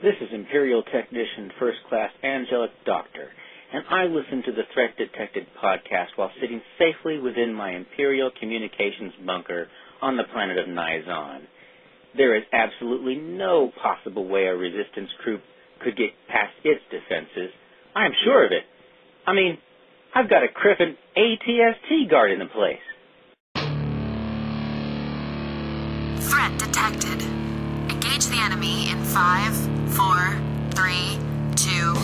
This is Imperial Technician First Class Angelic Doctor, and I listen to the Threat Detected podcast while sitting safely within my Imperial Communications bunker on the planet of Nizon. There is absolutely no possible way a resistance troop could get past its defenses. I am sure of it. I mean, I've got a Criffin ATST guard in the place. Threat detected. Engage the enemy in 5, 4, 3, 2...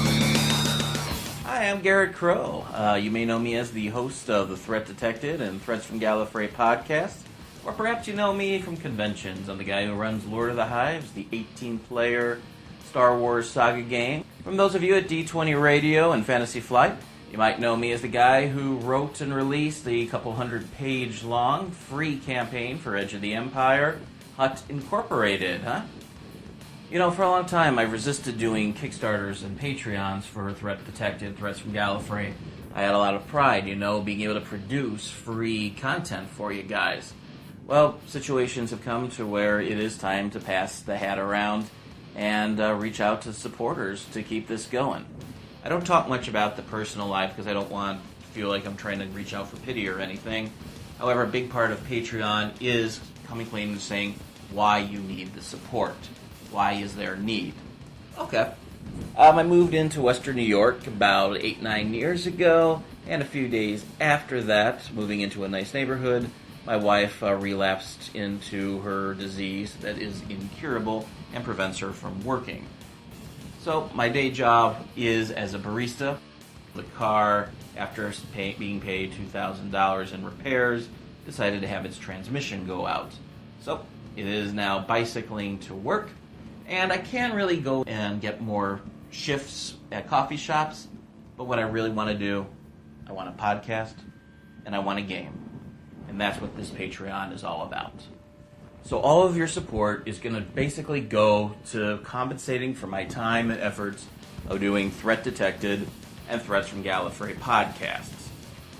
Hi, I'm Garrett Crowe. You may know me as the host of the Threat Detected and Threats from Gallifrey podcast, or perhaps you know me from conventions. I'm the guy who runs Lord of the Hives, the 18-player Star Wars saga game. From those of you at D20 Radio and Fantasy Flight, you might know me as the guy who wrote and released the couple hundred-page long free campaign for Edge of the Empire, Hut Incorporated, huh? You know, for a long time, I've resisted doing Kickstarters and Patreons for Threat Detected, Threats from Gallifrey. I had a lot of pride, being able to produce free content for you guys. Well, situations have come to where it is time to pass the hat around and reach out to supporters to keep this going. I don't talk much about the personal life because I don't want to feel like I'm trying to reach out for pity or anything. However, a big part of Patreon is coming clean and saying why you need the support. Why is there need? Okay. I moved into Western New York about 8-9 years ago, and a few days after that, moving into a nice neighborhood, my wife relapsed into her disease that is incurable and prevents her from working. So my day job is as a barista. The car, after being paid $2,000 in repairs, decided to have its transmission go out. So it is now bicycling to work. And I can really go and get more shifts at coffee shops, but what I really want to do, I want a podcast, and I want a game. And that's what this Patreon is all about. So all of your support is going to basically go to compensating for my time and efforts of doing Threat Detected and Threats from Gallifrey podcasts.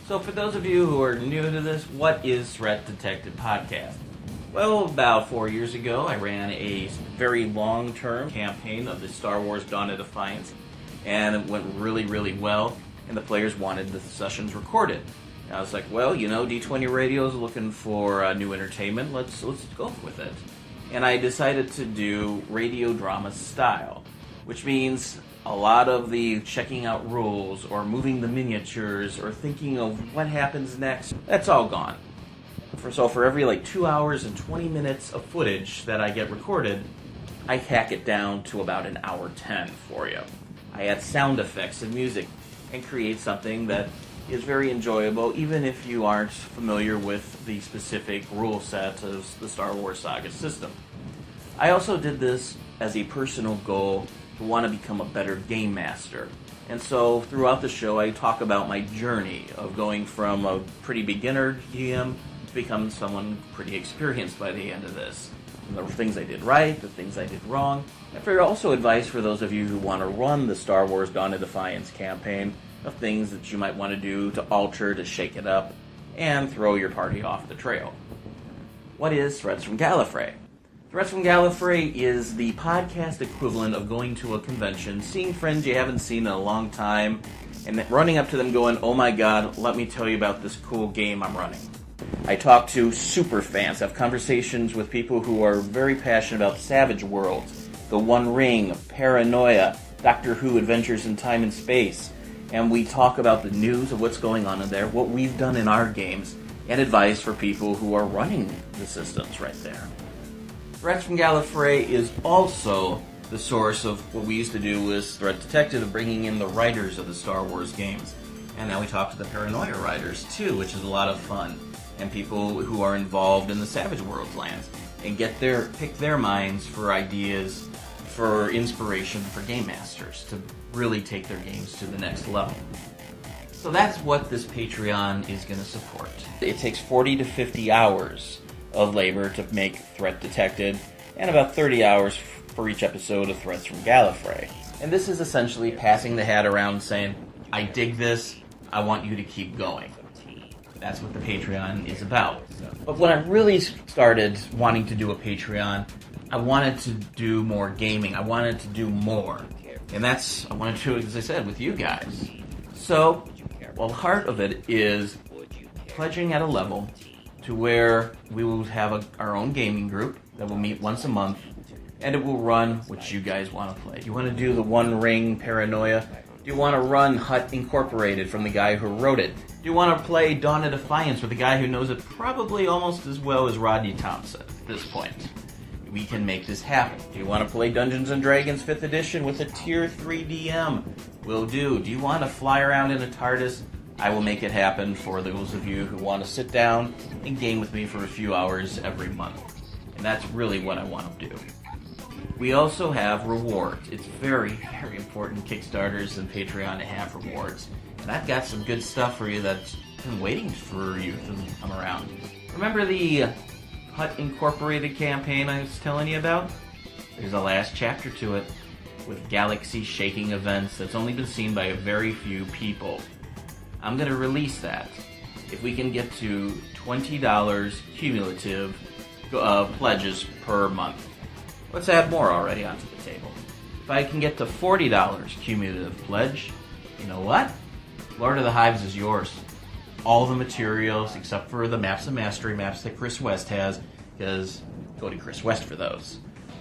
So for those of you who are new to this, what is Threat Detected podcast? Well, about 4 years ago, I ran a very long-term campaign of the Star Wars Dawn of Defiance, and it went really, really well, and the players wanted the sessions recorded. And I was like, well, D20 Radio is looking for new entertainment, let's go with it. And I decided to do radio drama style, which means a lot of the checking out rules, or moving the miniatures, or thinking of what happens next, that's all gone. So for every 2 hours and 20 minutes of footage that I get recorded, I hack it down to about 1:10 for you. I add sound effects and music and create something that is very enjoyable, even if you aren't familiar with the specific rule set of the Star Wars saga system. I also did this as a personal goal to want to become a better game master. And so throughout the show, I talk about my journey of going from a pretty beginner GM to become someone pretty experienced by the end of this. And the things I did right, the things I did wrong, and for also advice for those of you who want to run the Star Wars Dawn of Defiance campaign, of things that you might want to do to alter, to shake it up, and throw your party off the trail. What is Threats from Gallifrey? Threats from Gallifrey is the podcast equivalent of going to a convention, seeing friends you haven't seen in a long time, and then running up to them going, oh my god, let me tell you about this cool game I'm running. I talk to super fans, have conversations with people who are very passionate about Savage Worlds, The One Ring, Paranoia, Doctor Who Adventures in Time and Space, and we talk about the news of what's going on in there, what we've done in our games, and advice for people who are running the systems right there. Threats from Gallifrey is also the source of what we used to do as Threat Detective, of bringing in the writers of the Star Wars games. And now we talk to the Paranoia writers too, which is a lot of fun. And people who are involved in the Savage Worlds lands, and pick their minds for ideas, for inspiration for game masters to really take their games to the next level. So that's what this Patreon is going to support. It takes 40 to 50 hours of labor to make Threat Detected, and about 30 hours for each episode of Threats from Gallifrey. And this is essentially passing the hat around saying, I dig this, I want you to keep going. That's what the Patreon is about. But when I really started wanting to do a Patreon, I wanted to do more gaming. I wanted to do more. And I wanted to do it, as I said, with you guys. So, well, the heart of it is pledging at a level to where we will have our own gaming group that will meet once a month, and it will run what you guys want to play. Do you want to do the One Ring Paranoia? Do you want to run Hut Incorporated from the guy who wrote it? Do you want to play Dawn of Defiance with the guy who knows it probably almost as well as Rodney Thompson at this point? We can make this happen. Do you want to play Dungeons & Dragons 5th Edition with a Tier 3 DM? Will do. Do you want to fly around in a TARDIS? I will make it happen for those of you who want to sit down and game with me for a few hours every month. And that's really what I want to do. We also have rewards. It's very, very important, Kickstarters and Patreon, to have rewards. And I've got some good stuff for you that's been waiting for you to come around. Remember the Hut Incorporated campaign I was telling you about? There's a last chapter to it with galaxy-shaking events that's only been seen by a very few people. I'm going to release that. If we can get to $20 cumulative pledges per month. Let's add more already onto the table. If I can get to $40 cumulative pledge, you know what? Lord of the Hives is yours. All the materials except for the Maps of Mastery maps that Chris West has, because go to Chris West for those.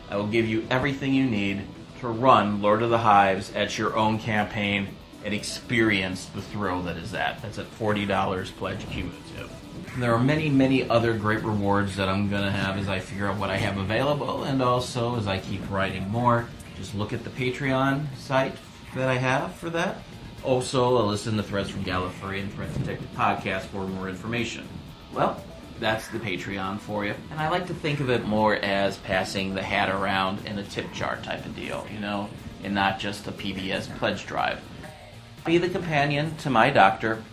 I will give you everything you need to run Lord of the Hives at your own campaign and experience the thrill that is that. That's at $40 pledge cumulative. And there are many, many other great rewards that I'm going to have as I figure out what I have available, and also as I keep writing more. Just look at the Patreon site that I have for that. Also, listen to Threads from Gallifrey and Threat Detected podcast for more information. Well, that's the Patreon for you. And I like to think of it more as passing the hat around in a tip jar type of deal, and not just a PBS pledge drive. Be the companion to my doctor,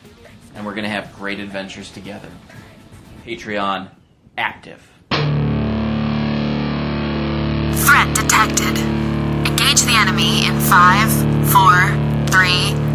and we're going to have great adventures together. Patreon active. Threat detected. Engage the enemy in 5, 4, 3,